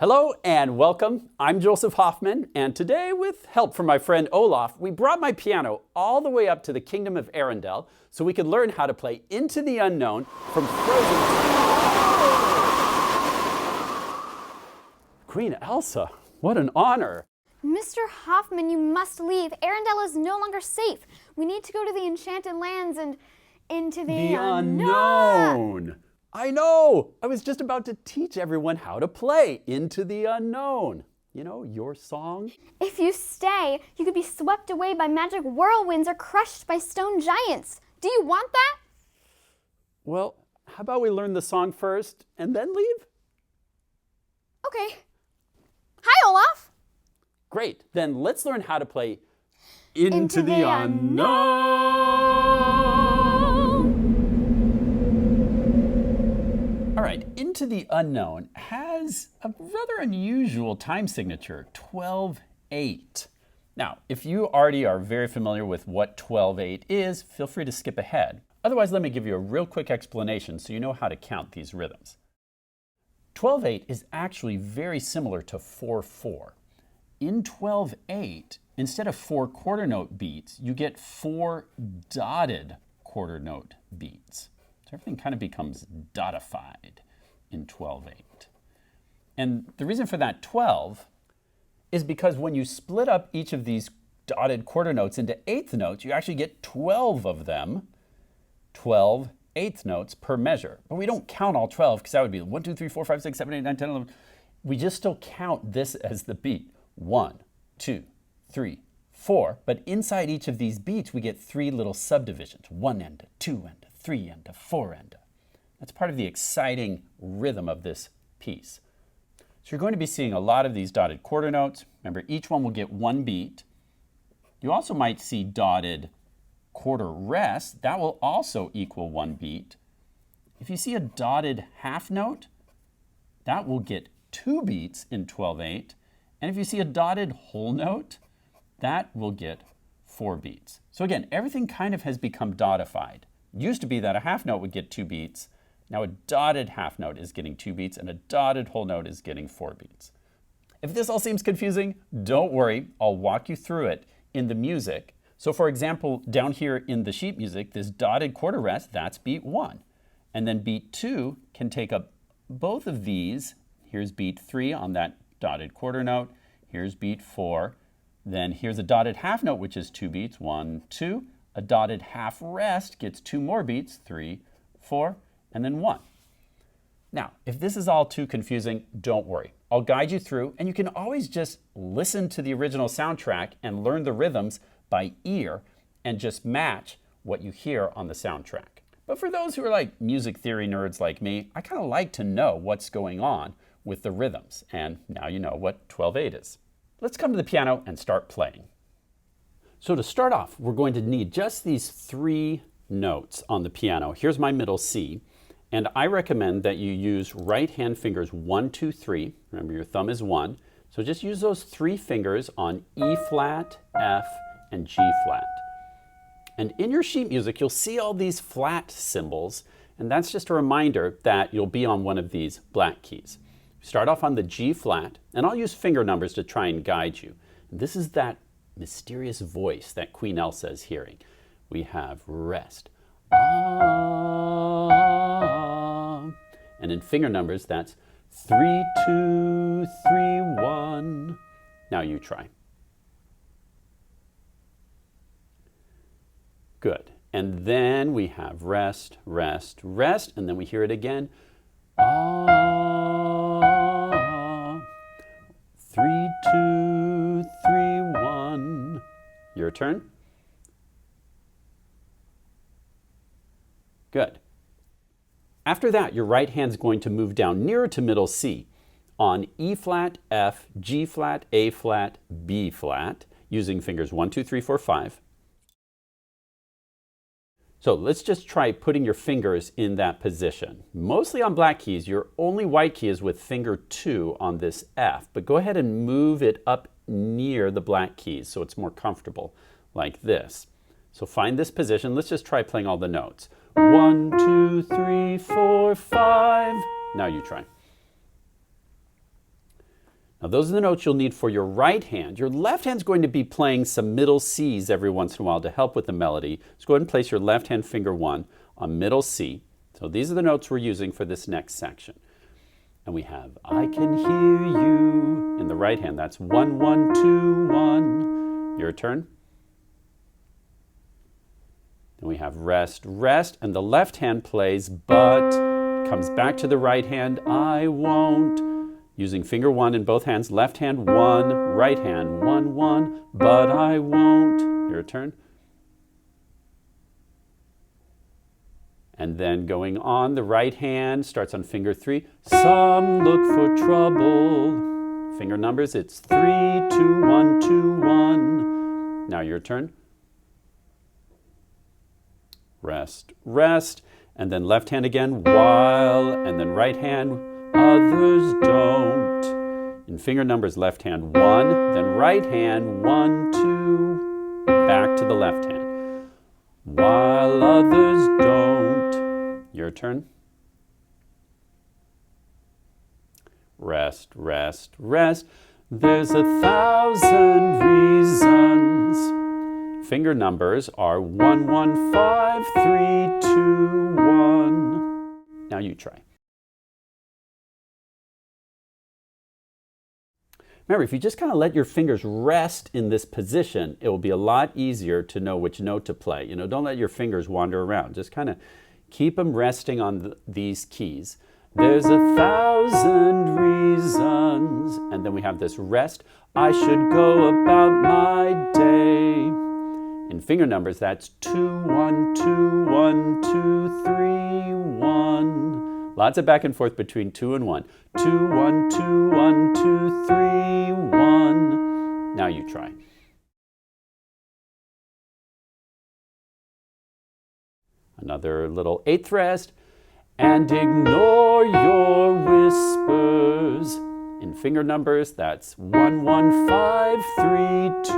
Hello and welcome. I'm Joseph Hoffman, and today, with help from my friend Olaf, we brought my piano all the way up to the kingdom of Arendelle so we could learn how to play Into the Unknown from Frozen. Queen Elsa, what an honor. Mr. Hoffman, you must leave. Arendelle is no longer safe. We need to go to the Enchanted Lands and into the unknown. I know! I was just about to teach everyone how to play Into the Unknown. You know, your song. If you stay, you could be swept away by magic whirlwinds or crushed by stone giants. Do you want that? Well, how about we learn the song first and then leave? Okay. Hi, Olaf. Great. Then let's learn how to play Into the Unknown. All right, Into the Unknown has a rather unusual time signature, 12/8. Now, if you already are very familiar with what 12/8 is, feel free to skip ahead. Otherwise, let me give you a real quick explanation so you know how to count these rhythms. 12/8 is actually very similar to 4/4. In 12/8, instead of 4 quarter note beats, you get 4 dotted quarter note beats. So everything kind of becomes dotified in 12/8. And the reason for that 12 is because when you split up each of these dotted quarter notes into eighth notes, you actually get 12 of them, 12 eighth notes per measure. But we don't count all 12 because that would be 1, 2, 3, 4, 5, 6, 7, 8, 9, 10, 11. We just still count this as the beat. 1, 2, 3, 4. But inside each of these beats, we get 3 little subdivisions. 1 end, 2 end, 3 end, 4 end. That's part of the exciting rhythm of this piece. So you're going to be seeing a lot of these dotted quarter notes. Remember, each one will get 1 beat. You also might see dotted quarter rest. That will also equal 1 beat. If you see a dotted half note, that will get 2 beats in 12/8. And if you see a dotted whole note, that will get 4 beats. So again, everything kind of has become dotified. It used to be that a half note would get 2 beats. Now a dotted half note is getting 2 beats and a dotted whole note is getting 4 beats. If this all seems confusing, don't worry. I'll walk you through it in the music. So for example, down here in the sheet music, this dotted quarter rest, that's beat 1. And then beat 2 can take up both of these. Here's beat 3 on that dotted quarter note. Here's beat 4. Then here's a dotted half note, which is 2 beats, 1, 2. A dotted half rest gets 2 more beats, 3, 4, and then 1. Now, if this is all too confusing, don't worry. I'll guide you through, and you can always just listen to the original soundtrack and learn the rhythms by ear and just match what you hear on the soundtrack. But for those who are like music theory nerds like me, I kind of like to know what's going on with the rhythms, and now you know what 12/8 is. Let's come to the piano and start playing. So to start off, we're going to need just these 3 notes on the piano. Here's my middle C, and I recommend that you use right hand fingers 1, 2, 3. Remember, your thumb is 1. So just use those 3 fingers on E flat, F, and G flat. And in your sheet music, you'll see all these flat symbols, and that's just a reminder that you'll be on one of these black keys. Start off on the G flat, and I'll use finger numbers to try and guide you. This is that mysterious voice that Queen Elsa is hearing. We have rest. Ah. And in finger numbers, that's 3, 2, 3, 1. Now you try. Good. And then we have rest, rest, rest, and then we hear it again. Ah. 3, 2, 3, 1. Your turn. Good. After that, your right hand's going to move down nearer to middle C on E flat, F, G flat, A flat, B flat, using fingers 1, 2, 3, 4, 5. So let's just try putting your fingers in that position. Mostly on black keys, your only white key is with finger 2 on this F, but go ahead and move it up near the black keys so it's more comfortable, like this. So find this position. Let's just try playing all the notes. 1, 2, 3, 4, 5. Now you try. Now those are the notes you'll need for your right hand. Your left hand's going to be playing some middle C's every once in a while to help with the melody. So go ahead and place your left hand finger 1 on middle C. So these are the notes we're using for this next section. And we have I can hear you in the right hand. That's 1, 1, 2, 1. Your turn. Then we have rest, rest, and the left hand plays but, comes back to the right hand, I won't. Using finger 1 in both hands, left hand 1, right hand 1, 1, but I won't. Your turn. And then going on, the right hand starts on finger 3. Some look for trouble. Finger numbers, it's 3, 2, 1, 2, 1. Now your turn. Rest, rest, and then left hand again, while, and then right hand, others don't. In finger numbers, left hand 1, then right hand 1, 2, back to the left hand. While others don't. Your turn. Rest, rest, rest. There's 1,000 reasons. Finger numbers are 1, 1, 5, 3, 2, 1. Now you try. Remember, if you just kind of let your fingers rest in this position, it will be a lot easier to know which note to play. You know, don't let your fingers wander around. Just kind of keep them resting on these keys. There's 1,000 reasons. And then we have this rest. I should go about my day. In finger numbers, that's 2, 1, 2, 1, 2, 3, 1. Lots of back and forth between 2 and 1. 2, 1, 2, 1, 2, 3, 1. Now you try. Another little 8th rest. And ignore your whispers. In finger numbers, that's 1, 1, 5, 3, 2,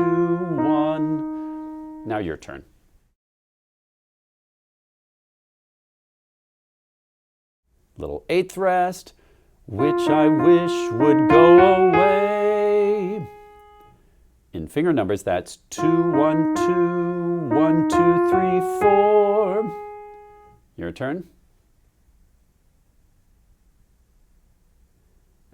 1. Now your turn. Little 8th rest, which I wish would go away. In finger numbers, that's 2, 1, 2, 1, 2, 3, 4. Your turn.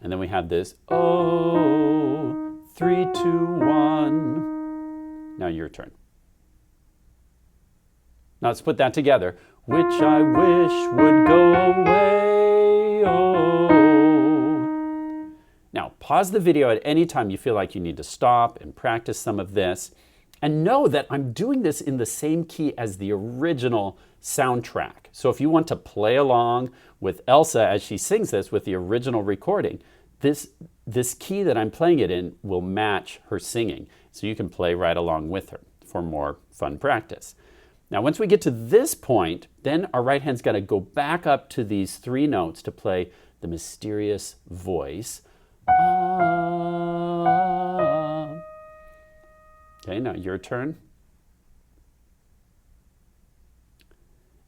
And then we have this, oh, 3, 2, 1. Now your turn. Now let's put that together. Which I wish would go away, oh. Now pause the video at any time you feel like you need to stop and practice some of this. And know that I'm doing this in the same key as the original soundtrack. So if you want to play along with Elsa as she sings this with the original recording, this key that I'm playing it in will match her singing. So you can play right along with her for more fun practice. Now once we get to this point, then our right hand's got to go back up to these 3 notes to play the mysterious voice. Ah. Okay, now your turn.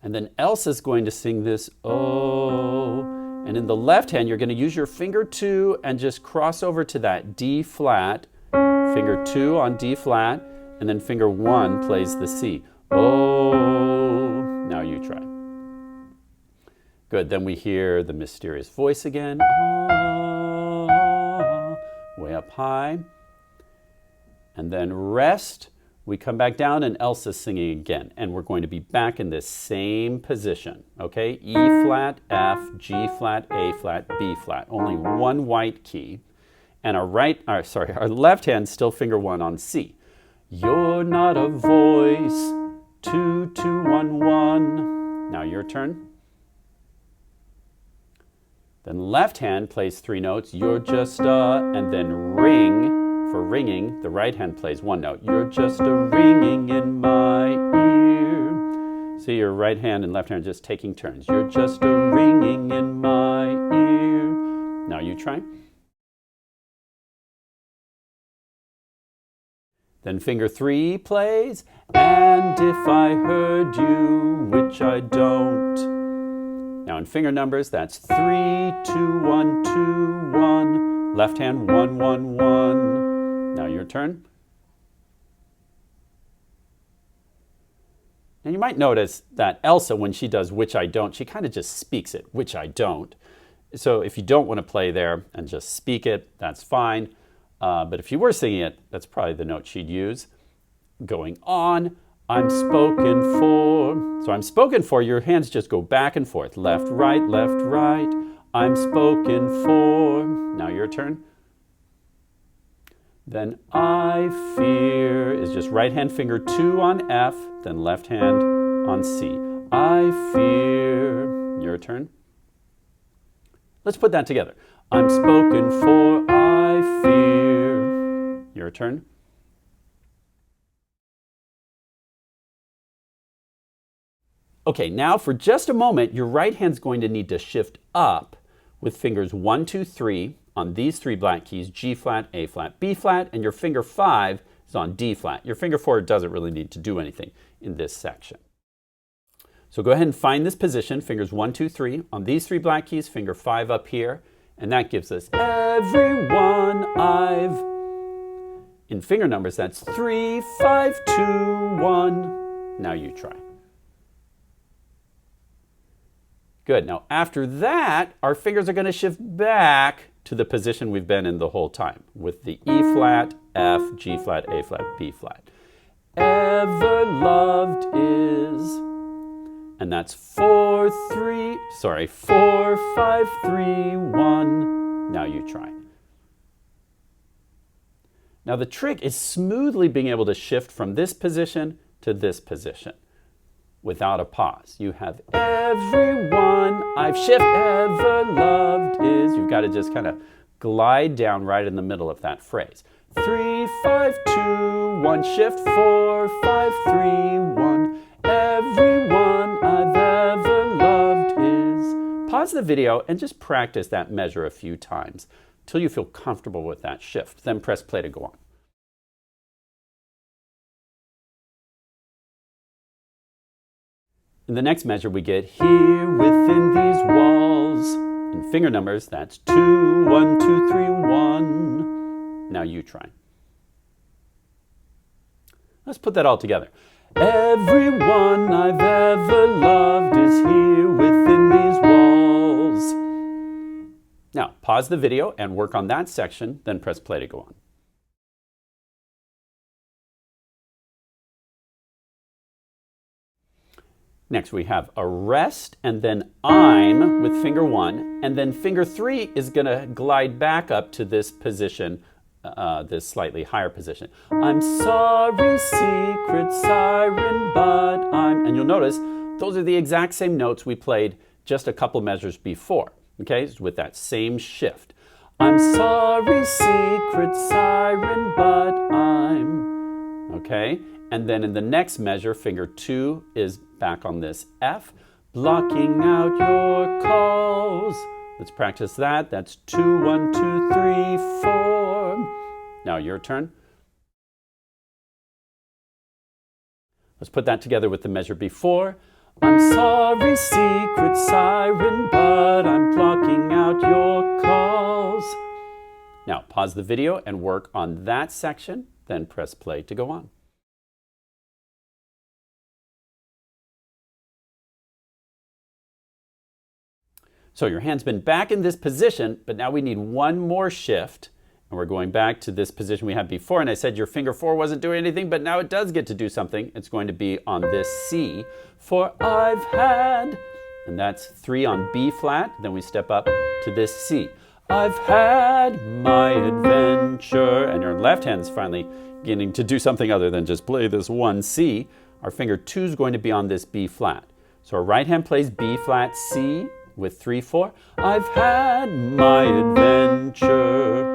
And then Elsa's going to sing this, oh. And in the left hand, you're going to use your finger 2 and just cross over to that D flat. Finger 2 on D flat, and then finger 1 plays the C. Oh, now you try. Good, then we hear the mysterious voice again. Ah, way up high. And then rest. We come back down and Elsa's singing again. And we're going to be back in this same position. Okay, E flat, F, G flat, A flat, B flat. Only one white key. And our left hand still finger 1 on C. You're not a voice. 2, 2, 1, 1. Now your turn. Then left hand plays 3 notes. You're just a, and then ring. For ringing, the right hand plays 1 note. You're just a ringing in my ear. See, your right hand and left hand are just taking turns. You're just a ringing in my ear. Now you try. Then finger 3 plays, and if I heard you, which I don't. Now in finger numbers, that's 3, 2, 1, 2, 1. Left hand, 1, 1, 1. Now your turn. Now you might notice that Elsa, when she does which I don't, she kind of just speaks it, which I don't. So if you don't want to play there and just speak it, that's fine. But if you were singing it, that's probably the note she'd use. Going on, I'm spoken for. So I'm spoken for, your hands just go back and forth. Left, right, left, right. I'm spoken for. Now your turn. Then I fear is just right hand finger 2 on F, then left hand on C. I fear. Your turn. Let's put that together. I'm spoken for, I fear. Your turn. Okay, now for just a moment, your right hand's going to need to shift up with fingers 1, 2, 3 on these 3 black keys, G flat, A flat, B flat, and your finger 5 is on D flat. Your finger 4 doesn't really need to do anything in this section. So go ahead and find this position, fingers 1, 2, 3 on these 3 black keys, finger 5 up here, and that gives us everyone I've. In finger numbers, that's 3, 5, 2, 1. Now you try. Good. Now after that, our fingers are going to shift back to the position we've been in the whole time with the E flat, F, G flat, A flat, B flat. Ever loved is, and that's 4, 5, 3, 1. Now you try. Now the trick is smoothly being able to shift from this position to this position without a pause. You have everyone I've shift ever loved is. You've got to just kind of glide down right in the middle of that phrase. 3, 5, 2, 1, shift 4, 5, 3, 1. Everyone I've ever loved is. Pause the video and just practice that measure a few times till you feel comfortable with that shift. Then press play to go on. In the next measure, we get here within these walls. In finger numbers, that's 2, 1, 2, 3, 1. Now you try. Let's put that all together. Everyone I've ever loved is here within these walls. Now, pause the video and work on that section, then press play to go on. Next we have a rest and then I'm with finger 1, and then finger 3 is going to glide back up to this position, this slightly higher position. I'm sorry, secret siren, but I'm, and you'll notice those are the exact same notes we played just a couple measures before, okay, with that same shift. I'm sorry, secret siren, but I'm, okay? And then in the next measure, finger 2 is back on this F, blocking out your calls. Let's practice that. That's 2, 1, 2, 3, 4. Now your turn. Let's put that together with the measure before. I'm sorry, secret siren, but I'm blocking out your calls. Now pause the video and work on that section, then press play to go on. So your hand's been back in this position, but now we need one more shift. And we're going back to this position we had before. And I said your finger 4 wasn't doing anything, but now it does get to do something. It's going to be on this C. For I've had, and that's 3 on B flat. Then we step up to this C. I've had my adventure. And your left hand is finally beginning to do something other than just play this one C. Our finger 2 is going to be on this B flat. So our right hand plays B flat, C, with 3, 4. I've had my adventure.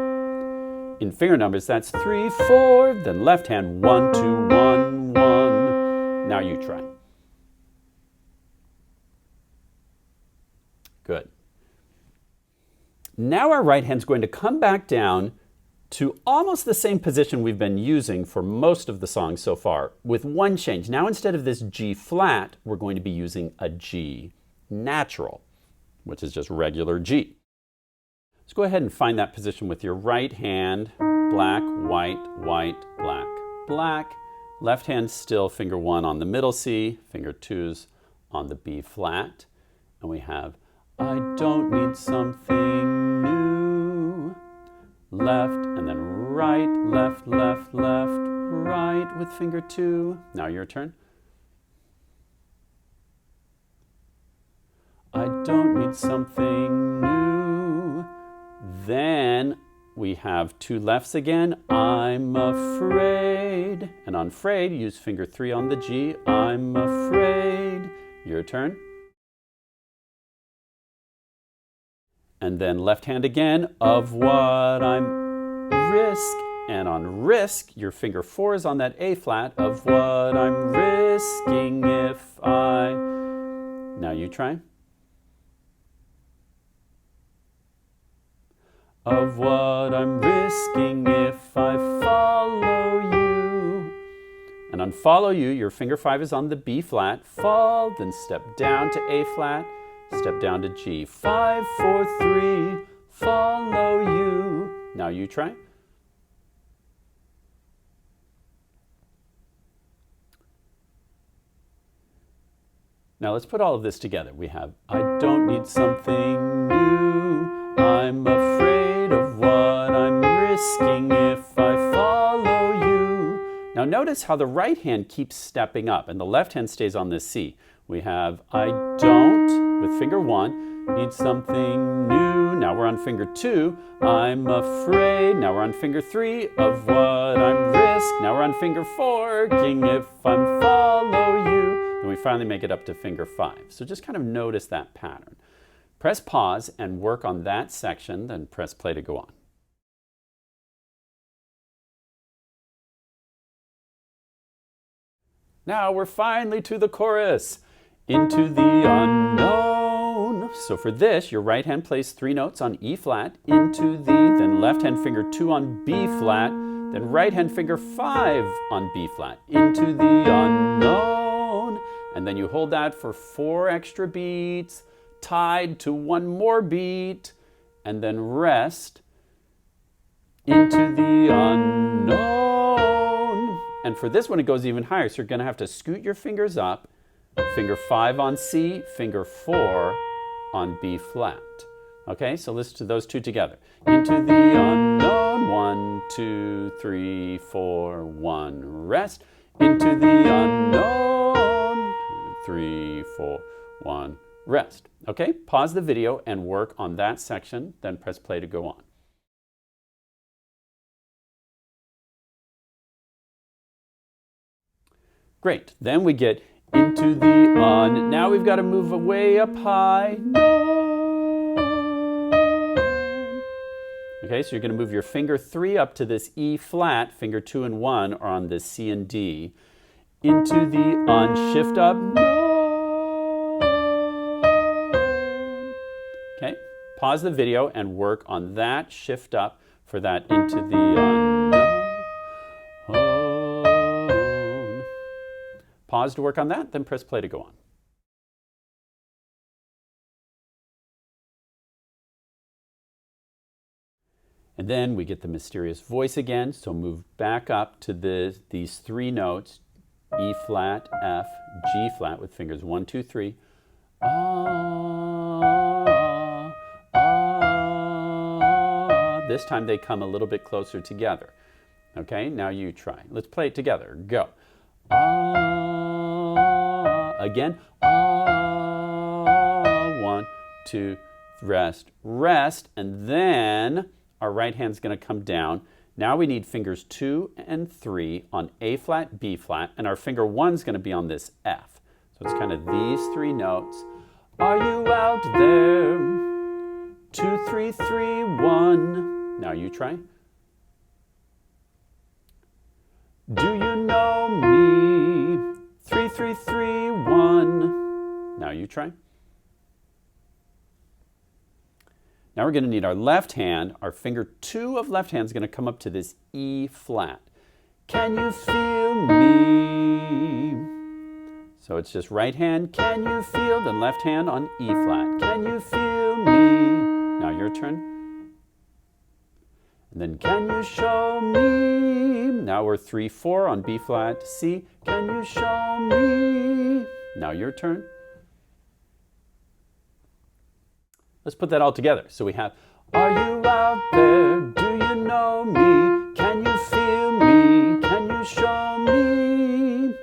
In finger numbers, that's 3, 4. Then left hand, 1, 2, 1, 1. Now you try. Good. Now our right hand's going to come back down to almost the same position we've been using for most of the song so far, with one change. Now instead of this G flat, we're going to be using a G natural, which is just regular G. Let's go ahead and find that position with your right hand. Black, white, white, black, black. Left hand still, finger 1 on the middle C, finger 2's on the B flat. And we have, I don't need something new. Left, and then right, left, left, left, right with finger 2. Now your turn. I don't need something new. Then we have 2 lefts again. I'm afraid. And on afraid, use finger 3 on the G. I'm afraid. Your turn. And then left hand again, of what I'm risk. And on risk, your finger 4 is on that A flat, of what I'm risking if I. Now you try. Of what I'm risking if I follow you. And on follow you, your finger 5 is on the B flat, fall, then step down to A flat, step down to G. 5, 4, 3, follow you. Now you try. Now let's put all of this together. We have, I don't need something new. I'm afraid of what I'm risking if I follow you. Now notice how the right hand keeps stepping up and the left hand stays on this C. We have, I don't, with finger 1, need something new. Now we're on finger 2, I'm afraid. Now we're on finger 3, of what I'm risk. Now we're on finger 4, king if I'm follow you. Then we finally make it up to finger 5. So just kind of notice that pattern. Press pause and work on that section, then press play to go on. Now we're finally to the chorus. Into the unknown. So for this, your right hand plays 3 notes on E flat, into the, then left hand finger 2 on B flat, then right hand finger 5 on B flat, into the unknown. And then you hold that for 4 extra beats, tied to 1 more beat, and then rest into the unknown. And for this one, it goes even higher. So you're going to have to scoot your fingers up, finger 5 on C, finger 4 on B flat. Okay, so listen to those 2 together. Into the unknown, 1, 2, 3, 4, 1, rest. Into the unknown, 2, 3, 4, 1, rest. Okay, pause the video and work on that section, then press play to go on. Great, then we get into the un. Now we've got to move way up high. Okay, so you're going to move your finger 3 up to this E flat, finger 2 and 1 are on this C and D. Into the un, shift up. Okay, pause the video and work on that shift up for that into the unknown. Pause to work on that, then press play to go on. And then we get the mysterious voice again, so move back up to these 3 notes, E flat, F, G flat with fingers 1, 2, 3. Ah, ah. This time they come a little bit closer together. Okay, now you try. Let's play it together. Go. Ah, again. Ah, 1, 2, rest, rest, and then our right hand's going to come down. Now we need fingers 2 and 3 on A flat, B flat, and our finger 1's going to be on this F. So it's kind of these 3 notes. Are you out there? 2, 3, 3, 1. Now you try. Do you know me? 3, 3, 3, 1. Now you try. Now we're going to need our left hand. Our finger 2 of left hand is going to come up to this E flat. Can you feel me? So it's just right hand, can you feel? Then left hand on E flat. Can you feel me? Now your turn. And then can you show me? Now we're 3/4 on B flat, C. Can you show me? Now your turn. Let's put that all together. So we have, are you out there? Do you know me? Can you feel me? Can you show me?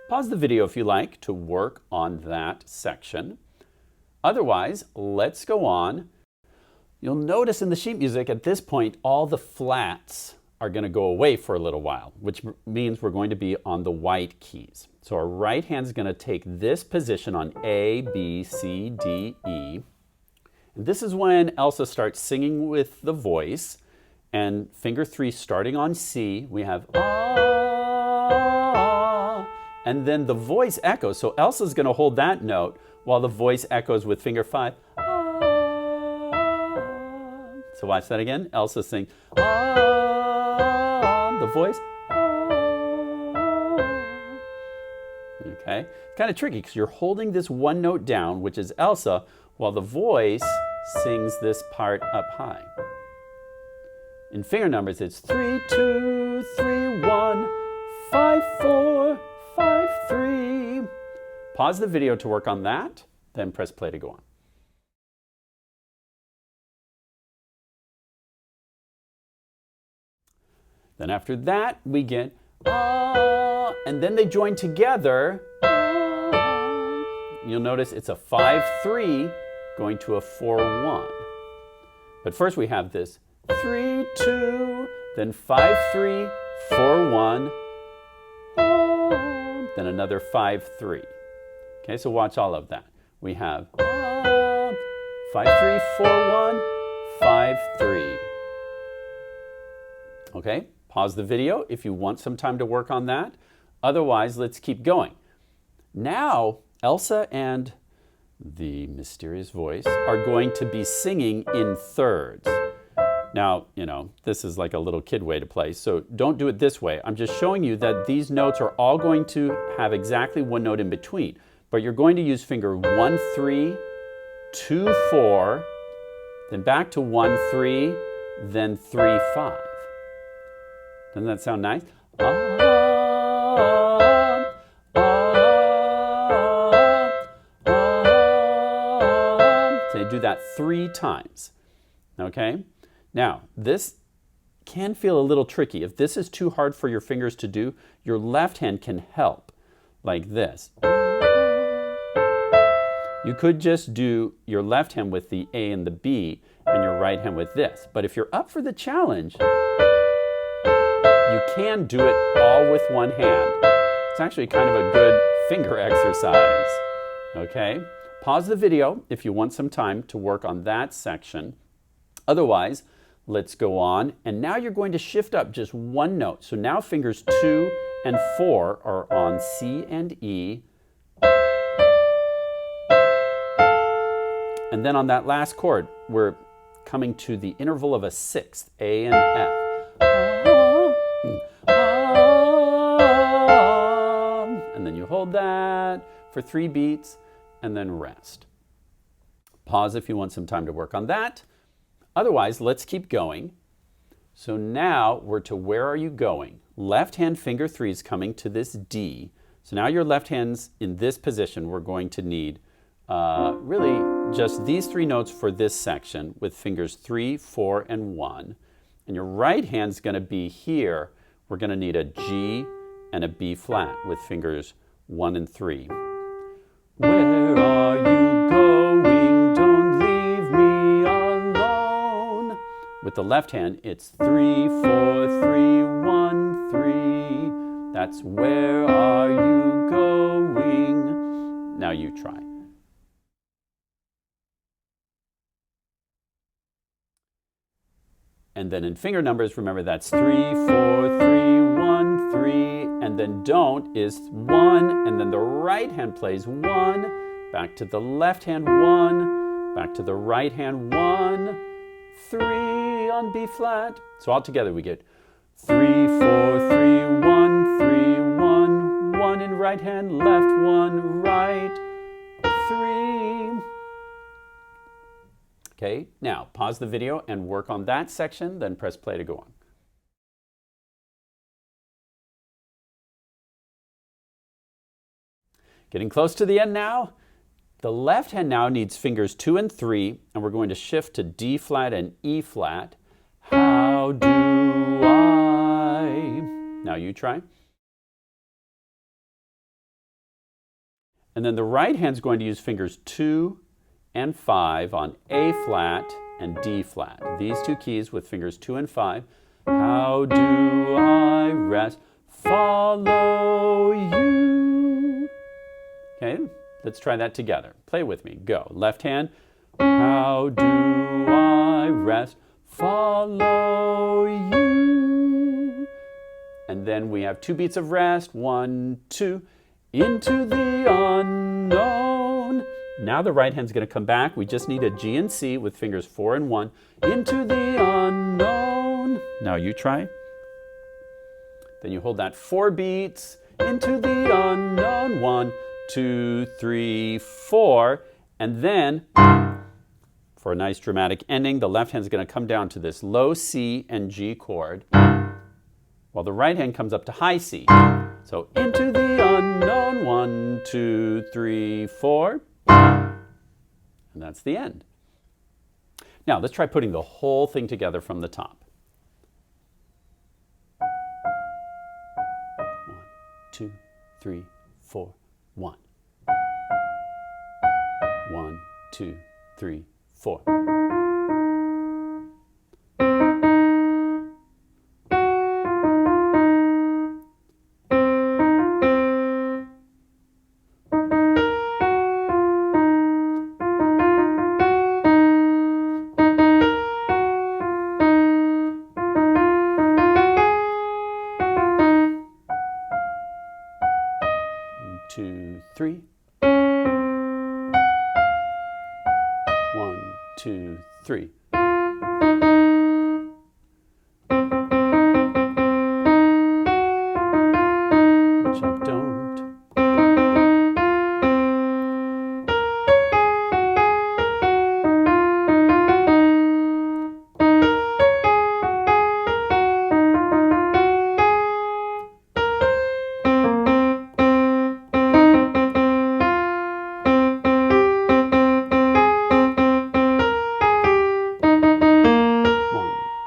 Pause the video if you like to work on that section. Otherwise, let's go on. You'll notice in the sheet music at this point, all the flats are going to go away for a little while, which means we're going to be on the white keys. So our right hand is going to take this position on A, B, C, D, E. And this is when Elsa starts singing with the voice. And finger 3 starting on C, we have ah, and then the voice echoes. So Elsa's going to hold that note while the voice echoes with finger 5. So watch that again. Elsa sings, ah, the voice, ah. Okay, kind of tricky because you're holding this one note down, which is Elsa, while the voice sings this part up high. In finger numbers, it's 3, 2, 3, 1, 5, 4, 5, 3. Pause the video to work on that, then press play to go on. Then after that, we get ah, and then they join together. Ah. You'll notice it's a 5-3 going to a 4-1. But first we have this 3-2, then 5-3, 4-1, ah, then another 5-3. Okay, so watch all of that. We have ah, 5-3, 4-1, 5-3. Okay? Pause the video if you want some time to work on that. Otherwise, let's keep going. Now, Elsa and the mysterious voice are going to be singing in thirds. Now, you know, this is like a little kid way to play, so don't do it this way. I'm just showing you that these notes are all going to have exactly one note in between, but you're going to use finger 1-3, 2-4, then back to 1-3, then 3-5. Doesn't that sound nice? So you do that 3 times. Okay? Now, this can feel a little tricky. If this is too hard for your fingers to do, your left hand can help, like this. You could just do your left hand with the A and the B, and your right hand with this. But if you're up for the challenge, you can do it all with one hand. It's actually kind of a good finger exercise. Okay? Pause the video if you want some time to work on that section. Otherwise, let's go on. And now you're going to shift up just one note. So now fingers 2 and 4 are on C and E. And then on that last chord, we're coming to the interval of a sixth, A and F. And then you hold that for 3 beats and then rest. Pause if you want some time to work on that. Otherwise, let's keep going. So now we're to where are you going? Left hand finger 3 is coming to this D. So now your left hand's in this position. We're going to need really just these 3 notes for this section with fingers 3, 4, and 1. And your right hand's going to be here. We're going to need a G and a B flat with fingers 1 and 3. Where are you going? Don't leave me alone. With the left hand, it's 3, 4, 3, 1, 3. That's where are you going? Now you try. And then in finger numbers, remember that's 3, 4, 3, 1, 3. And then don't is 1. And then the right hand plays 1. Back to the left hand, 1. Back to the right hand, 1. 3 on B flat. So all together we get 3, 4, 3, 1, 3, 1. 1 in right hand, left 1, right, 3. Okay, now pause the video and work on that section, then press play to go on. Getting close to the end now. The left hand now needs fingers 2 and 3, and we're going to shift to D flat and E flat. How do I? Now you try. And then the right hand's going to use fingers 2 and 5 on A flat and D flat. These two keys with fingers 2 and 5. How do I rest? Follow you. Okay, let's try that together. Play with me. Go. Left hand. How do I rest? Follow you. And then we have 2 beats of rest. 1, 2. Into the unknown. Now the right hand's going to come back. We just need a G and C with fingers 4 and 1. Into the unknown. Now you try. Then you hold that 4 beats. Into the unknown. 1, 2, 3, 4. And then, for a nice dramatic ending, the left hand's going to come down to this low C and G chord, while the right hand comes up to high C. So into the unknown, 1, 2, 3, 4. And that's the end. Now let's try putting the whole thing together from the top. 1, 2, 3, 4, 1. 1, 2, 3, 4. Two, three. 1, 2, 3. Which I don't.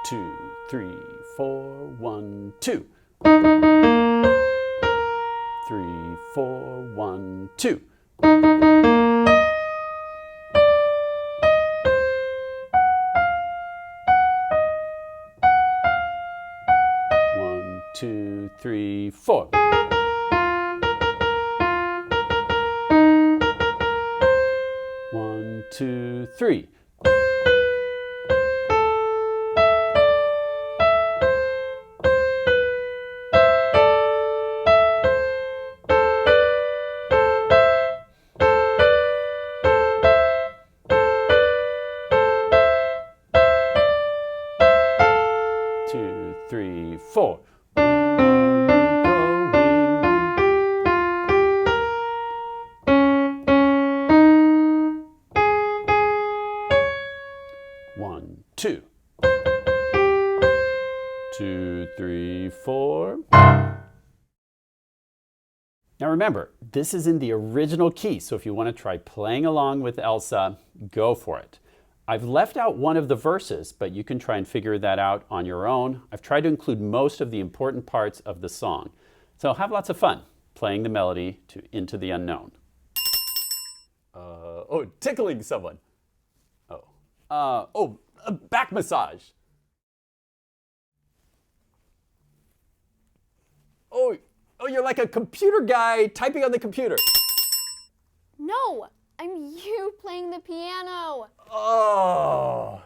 Two, three, 4, 1, 2. 3, 4, 1, 2. 1, 2, 3, 4. 1, 2, 3. 2, 3, 4. One, 2. 2, 3, 4. Now remember, this is in the original key, so if you want to try playing along with Elsa, go for it. I've left out one of the verses, but you can try and figure that out on your own. I've tried to include most of the important parts of the song. So have lots of fun playing the melody to Into the Unknown. Tickling someone. A back massage. Oh, you're like a computer guy typing on the computer. No, I'm you playing the piano. Oh.